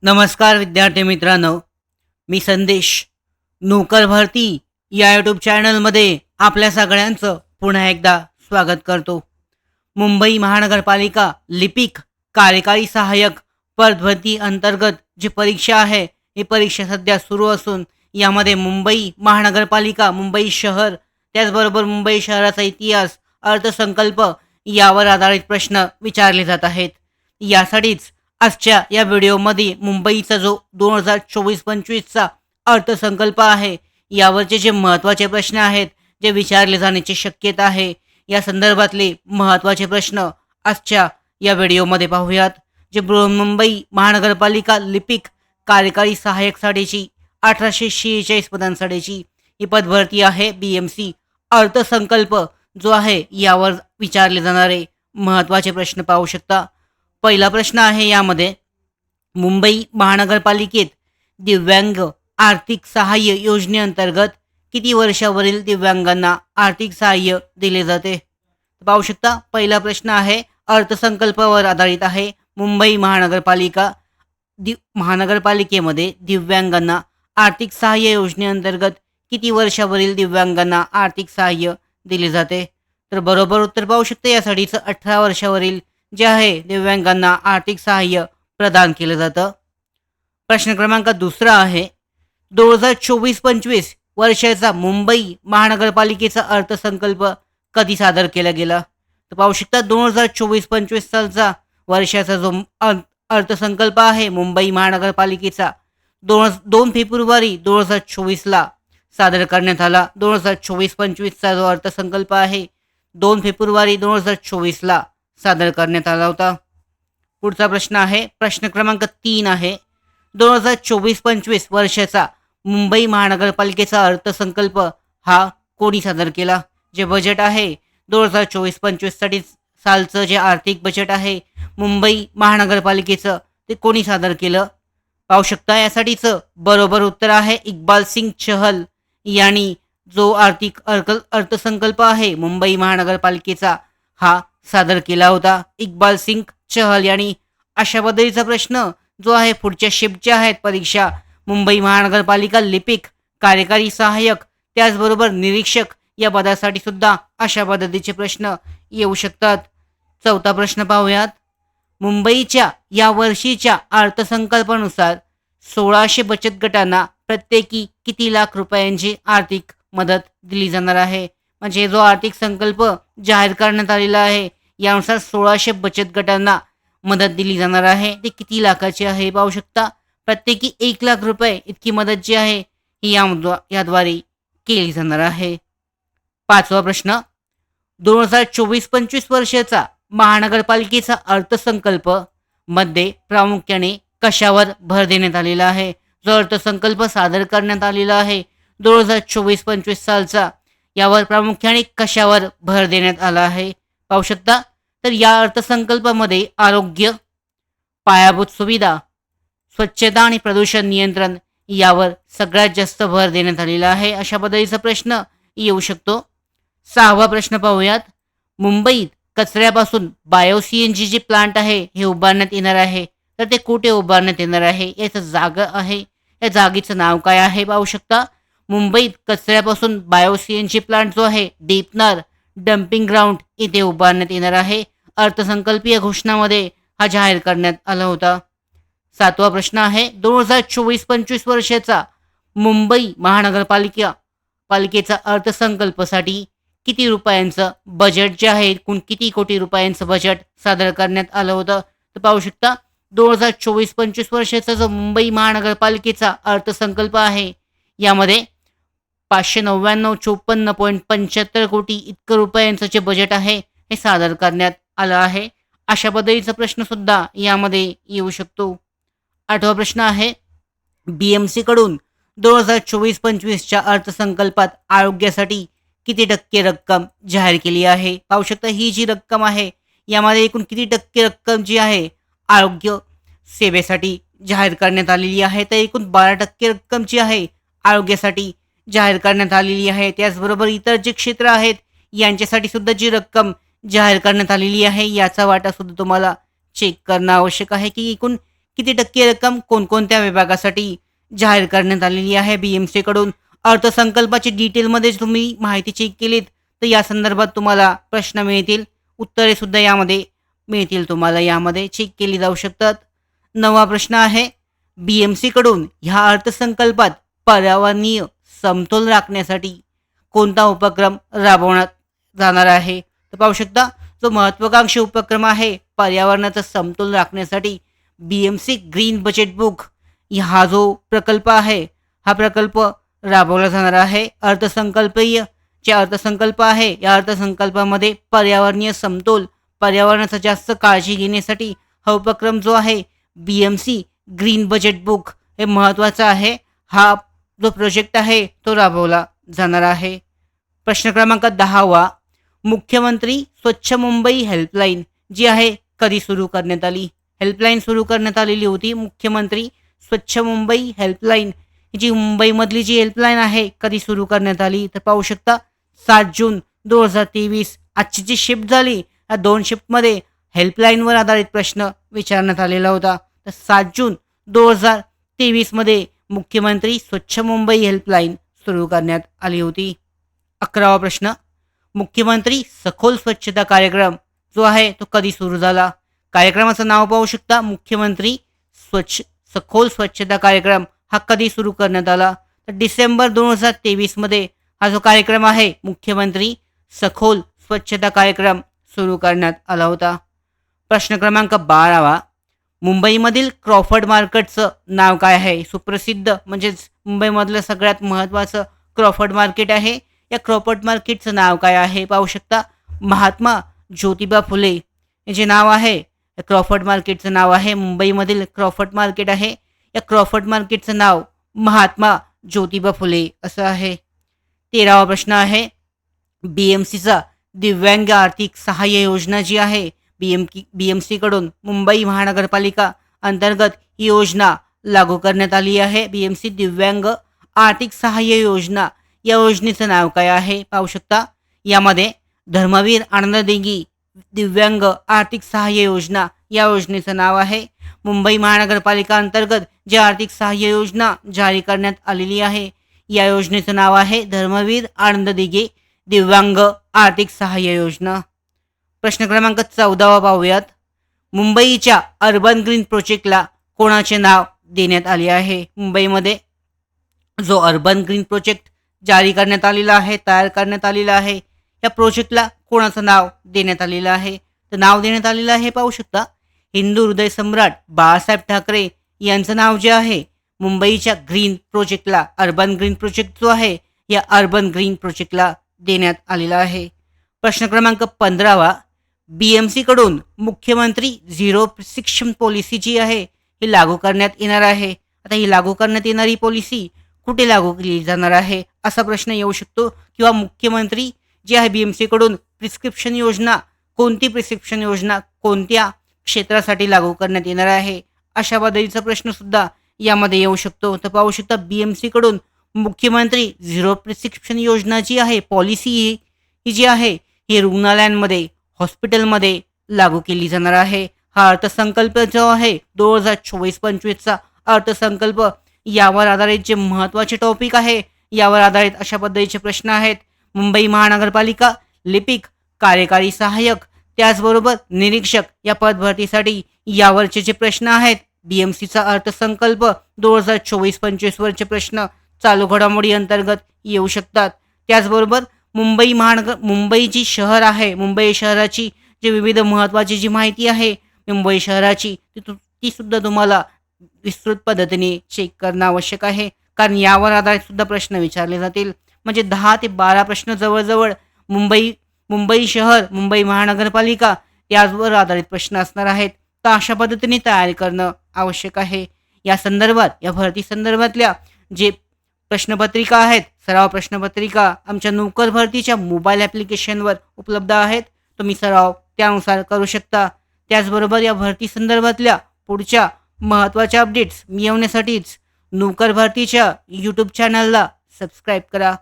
नमस्कार विद्यार्थी मित्रांनो, मी संदेश. नोकर भरती या यूट्यूब चॅनलमध्ये आपल्या सगळ्यांचं पुन्हा एकदा स्वागत करतो. मुंबई महानगरपालिका लिपिक कार्यकारी सहाय्यक पदभरती अंतर्गत जी परीक्षा आहे, ही परीक्षा सध्या सुरू असून यामध्ये मुंबई महानगरपालिका, मुंबई शहर, त्याचबरोबर मुंबई शहराचा इतिहास, अर्थसंकल्प यावर आधारित प्रश्न विचारले जात आहेत. यासाठीच आजच्या या व्हिडिओमध्ये मुंबईचा जो 2024-25चा अर्थसंकल्प आहे, यावरचे जे महत्त्वाचे प्रश्न आहेत, जे विचारले जाण्याची शक्यता आहे, या संदर्भातले महत्त्वाचे प्रश्न आजच्या या व्हिडिओमध्ये पाहूयात. जे बृहन्मुंबई महानगरपालिका लिपिक कार्यकारी सहाय्यकसाठीची 1846 पदांसाठीची ही पदभरती आहे. BMC अर्थसंकल्प जो आहे यावर विचारले जाणारे महत्त्वाचे प्रश्न पाहू शकता. पहिला प्रश्न आहे यामध्ये, मुंबई महानगरपालिकेत दिव्यांग आर्थिक सहाय्य योजनेअंतर्गत किती वर्षावरील दिव्यांगांना आर्थिक सहाय्य दिले जाते? पाहू शकता, पहिला प्रश्न आहे अर्थसंकल्पावर आधारित आहे. मुंबई महानगरपालिकेमध्ये दिव्यांगांना आर्थिक सहाय्य योजनेअंतर्गत किती वर्षावरील दिव्यांगांना आर्थिक सहाय्य दिले जाते? तर बरोबर उत्तर पाहू शकते यासाठीचं 18 वर्षावरील जे आहे दिव्यांगांना आर्थिक सहाय्य प्रदान केलं जातं. प्रश्न क्रमांक दुसरा आहे, 2024-25 वर्षाचा मुंबई महानगरपालिकेचा अर्थसंकल्प कधी सादर केला गेला? तर पाहू शकता, 2024-25 सालचा वर्षाचा जो अर्थसंकल्प आहे मुंबई महानगरपालिकेचा 2 फेब्रुवारी 2024ला सादर करण्यात आला. 2024-25चा जो अर्थसंकल्प आहे 2 फेब्रुवारी 2024ला सादर करण्यात आला होता. पुढचा प्रश्न आहे, प्रश्न क्रमांक 3 आहे, 2024-25 वर्षाचा मुंबई महानगरपालिकेचा अर्थसंकल्प हा कोणी सादर केला? जे बजेट आहे 2024-25 साठी सालचं जे आर्थिक बजेट आहे मुंबई महानगरपालिकेचं, ते कोणी सादर केलं? पाहू शकता, यासाठीचं बरोबर उत्तर आहे इक्बाल सिंग चहल यांनी जो अर्थसंकल्प आहे मुंबई महानगरपालिकेचा हा सादर केला होता. इक्बाल सिंग चहल यांनी. अशा पद्धतीचा प्रश्न जो आहे पुढच्या शिफ्टच्या आहेत परीक्षा, मुंबई महानगरपालिका लिपिक कार्यकारी सहाय्यक त्याचबरोबर निरीक्षक या पदासाठी सुद्धा अशा पद्धतीचे प्रश्न येऊ शकतात. चौथा प्रश्न पाहूयात, मुंबईच्या या वर्षीच्या अर्थसंकल्पानुसार 1600 बचत गटांना प्रत्येकी किती लाख रुपयांची आर्थिक मदत दिली जाणार आहे? म्हणजे जो आर्थिक संकल्प जाहीर करण्यात आलेला आहे यानुसार 1600 बचत गटांना मदत दिली जाणार आहे. ते किती लाखाची आहे? पाहू शकता, प्रत्येकी 1 लाख रुपये इतकी मदत जी आहे ही याद्वारे केली जाणार आहे. पाचवा प्रश्न, 2024-25 वर्षाचा महानगरपालिकेचा अर्थसंकल्प मध्ये प्रामुख्याने कशावर भर देण्यात आलेला आहे? जो अर्थसंकल्प सादर करण्यात आलेला आहे 2024-25 सालचा, यावर प्रामुख्याने कशावर भर देण्यात आला आहे? पाहू शकता, तर या अर्थसंकल्पामध्ये आरोग्य, पायाभूत सुविधा, स्वच्छता आणि प्रदूषण नियंत्रण यावर सगळ्यात जास्त भर देण्यात आलेला आहे. अशा पद्धतीचा प्रश्न येऊ शकतो. सहावा प्रश्न पाहूयात, मुंबईत कचऱ्यापासून बायो-CNG जे प्लांट आहे हे उभारण्यात येणार आहे, तर ते कुठे उभारण्यात येणार आहे? याचं जागा आहे, या जागेचं नाव काय आहे? पाहू शकता, मुंबईत कचऱ्यापासून बायो-CNG प्लांट जो आहे दीपनार डम्पिंग ग्राउंड इथे उभारण्यात येणार आहे. अर्थसंकल्पीय घोषणामध्ये हा जाहीर करण्यात आला होता. सातवा प्रश्न आहे, 2024-25 वर्षाचा मुंबई पालिकेचा अर्थसंकल्पासाठी किती रुपयांचं बजेट जे आहे, एकूण किती कोटी रुपयांचं बजेट सादर करण्यात आलं होतं? तर पाहू शकता, 2024-25 वर्षाचा जो मुंबई महानगरपालिकेचा अर्थसंकल्प आहे यामध्ये 599.54.75 कोटी इतकं रुपयांचं जे बजेट आहे हे सादर करण्यात आलं आहे. अशा पद्धतीचा प्रश्न सुद्धा यामध्ये येऊ शकतो. आठवा प्रश्न आहे, BMC कडून 2024-25च्या अर्थसंकल्पात आरोग्यासाठी किती टक्के रक्कम जाहीर केली आहे? पाहू शकता, ही जी रक्कम आहे यामध्ये एकूण किती टक्के रक्कम जी आहे आरोग्य सेवेसाठी जाहीर करण्यात आलेली आहे? तर एकूण 12% रक्कम जी आहे आरोग्यासाठी जाहीर करण्यात आलेली आहे. त्याचबरोबर इतर जे क्षेत्र आहेत यांच्यासाठी सुद्धा जी रक्कम जाहीर करण्यात आलेली आहे याचा वाटा सुद्धा तुम्हाला चेक करणं आवश्यक आहे की एकूण किती टक्के रक्कम कोणकोणत्या विभागासाठी जाहीर करण्यात आलेली आहे BMC कडून. अर्थसंकल्पाची डिटेलमध्ये तुम्ही माहिती चेक केलीत तर या संदर्भात तुम्हाला प्रश्न मिळतील, उत्तरे सुद्धा यामध्ये मिळतील तुम्हाला, यामध्ये चेक केली जाऊ शकतात. 9वा प्रश्न आहे, BMC कडून ह्या अर्थसंकल्पात पर्यावरणीय समतोल राखण्यासाठी कोणता उपक्रम राबवण्यात जाणार आहे. तर पाहू शकता, जो महत्त्वाकांक्षी उपक्रम आहे पर्यावरणाचा समतोल राखण्यासाठी BMC ग्रीन बजेट बुक हा जो प्रकल्प आहे, हा प्रकल्प राबवला जाणार आहे. जे अर्थसंकल्प आहे या अर्थसंकल्पामध्ये पर्यावरणीय समतोल, पर्यावरणाचा जास्त काळजी घेण्यासाठी हा उपक्रम जो आहे BMC ग्रीन बजेट बुक हे महत्त्वाचा आहे. हा जो प्रोजेक्ट आहे तो राबवला जाणार आहे. प्रश्न क्रमांक 10वा, मुख्यमंत्री स्वच्छ मुंबई हेल्पलाईन जी आहे कधी सुरू करण्यात आली. हेल्पलाईन सुरू करण्यात आलेली होती मुख्यमंत्री स्वच्छ मुंबई हेल्पलाईन, जी मुंबईमधली जी हेल्पलाईन आहे कधी सुरू करण्यात आली. तर पाहू शकता 7 जून 2023 आजची जी शिफ्ट झाली, या 2 शिफ्टमध्ये हेल्पलाईनवर आधारित प्रश्न विचारण्यात आलेला होता. तर 7 जून 2023 मध्ये मुख्यमंत्री स्वच्छ मुंबई हेल्पलाईन सुरू करण्यात आली होती. 11वा प्रश्न, मुख्यमंत्री सखोल स्वच्छता कार्यक्रम जो आहे तो कधी सुरू झाला. कार्यक्रमाचं नाव पाहू शकता, मुख्यमंत्री सखोल स्वच्छता कार्यक्रम हा कधी सुरू करण्यात आला. तर डिसेंबर 2023 मध्ये हा जो कार्यक्रम आहे मुख्यमंत्री सखोल स्वच्छता कार्यक्रम सुरू करण्यात आला होता. प्रश्न क्रमांक 12वा, मुंबईमधील क्रॉफर्ड मार्केटचं नाव काय आहे. सुप्रसिद्ध म्हणजेच मुंबईमधलं सगळ्यात महत्त्वाचं क्रॉफर्ड मार्केट आहे. या क्रॉफर्ड मार्केटचं नाव काय आहे. पाहू शकता, महात्मा ज्योतिबा फुले हे जे नाव आहे क्रॉफर्ड मार्केटचं नाव आहे. मुंबईमधील क्रॉफर्ड मार्केट आहे. या क्रॉफर्ड मार्केटचं नाव महात्मा ज्योतिबा फुले असं आहे. 13वा प्रश्न आहे, BMCचा दिव्यांग आर्थिक सहाय्य योजना जी आहे BMC कडून मुंबई महानगरपालिका अंतर्गत ही योजना लागू करण्यात आली आहे. BMC दिव्यांग आर्थिक सहाय्य योजना, या योजनेचं नाव काय आहे. पाहू शकता, यामध्ये धर्मवीर आनंद दिघी दिव्यांग आर्थिक सहाय्य योजना या योजनेचं नाव आहे. मुंबई महानगरपालिका अंतर्गत जी आर्थिक सहाय्य योजना जारी करण्यात आलेली आहे या योजनेचं नाव आहे धर्मवीर आनंद दिघे दिव्यांग आर्थिक सहाय्य योजना. प्रश्न क्रमांक 14वा पाहूयात, मुंबईच्या अर्बन ग्रीन प्रोजेक्टला कोणाचे नाव देण्यात आले आहे. मुंबईमध्ये जो अर्बन ग्रीन प्रोजेक्ट जारी करण्यात आलेला आहे, तयार करण्यात आलेला आहे, या प्रोजेक्टला कोणाचं नाव देण्यात आलेलं आहे. तर नाव देण्यात आलेलं आहे पाहू शकता, हिंदू हृदय सम्राट बाळासाहेब ठाकरे यांचं नाव जे आहे मुंबईच्या ग्रीन प्रोजेक्टला, अर्बन ग्रीन प्रोजेक्ट जो आहे या अर्बन ग्रीन प्रोजेक्टला देण्यात आलेला आहे. प्रश्न क्रमांक 15वा, BMC कडून मुख्यमंत्री झिरो प्रिस्क्रिप्शन पॉलिसी जी आहे ही लागू करण्यात येणार आहे. आता ही लागू करण्यात येणारी पॉलिसी कुठे लागू केली जाणार आहे असा प्रश्न येऊ शकतो, किंवा मुख्यमंत्री जी आहे BMC कडून प्रिस्क्रिप्शन योजना, कोणती प्रिस्क्रिप्शन योजना कोणत्या क्षेत्रासाठी लागू करण्यात येणार आहे अशा पद्धतीचा प्रश्न सुद्धा यामध्ये येऊ शकतो. तर पाहू शकता, BMC कडून मुख्यमंत्री झिरो प्रिस्क्रिप्शन योजना जी आहे पॉलिसी ही जी आहे ही रुग्णालयांमध्ये, हॉस्पिटलमध्ये लागू केली जाणार आहे. हा अर्थसंकल्प जो आहे 2024-25चा अर्थसंकल्प, यावर आधारित जे महत्त्वाचे टॉपिक आहे यावर आधारित अशा पद्धतीचे प्रश्न आहेत. मुंबई महानगरपालिका लिपिक, कार्यकारी सहाय्यक, त्याचबरोबर निरीक्षक या पदभरतीसाठी यावरचे जे प्रश्न आहेत, BMCचा अर्थसंकल्प 2024-25 वरचे प्रश्न चालू घडामोडी अंतर्गत येऊ शकतात. त्याचबरोबर मुंबई जी शहर आहे, मुंबई शहराची जी विविध महत्त्वाची जी माहिती आहे मुंबई शहराची ती सुद्धा तुम्हाला विस्तृत पद्धतीने चेक करणं आवश्यक आहे, कारण यावर आधारित सुद्धा प्रश्न विचारले जातील. म्हणजे 10 ते 12 प्रश्न जवळजवळ मुंबई शहर, मुंबई महानगरपालिका यावर आधारित प्रश्न असणार आहेत. तर अशा पद्धतीने तयारी करणं आवश्यक आहे. या संदर्भात, या भरती संदर्भातल्या जे प्रश्नपत्रिका आहेत, सराव प्रश्नपत्रिका आमच्या नोकर भरतीच्या मोबाईल ॲप्लिकेशनवर उपलब्ध आहेत. तुम्ही सराव त्यानुसार करू शकता. त्याचबरोबर या भरती संदर्भातल्या पुढच्या महत्त्वाच्या अपडेट्स मिळवण्यासाठीच नोकर भरतीच्या यूट्यूब चॅनलला सबस्क्राईब करा.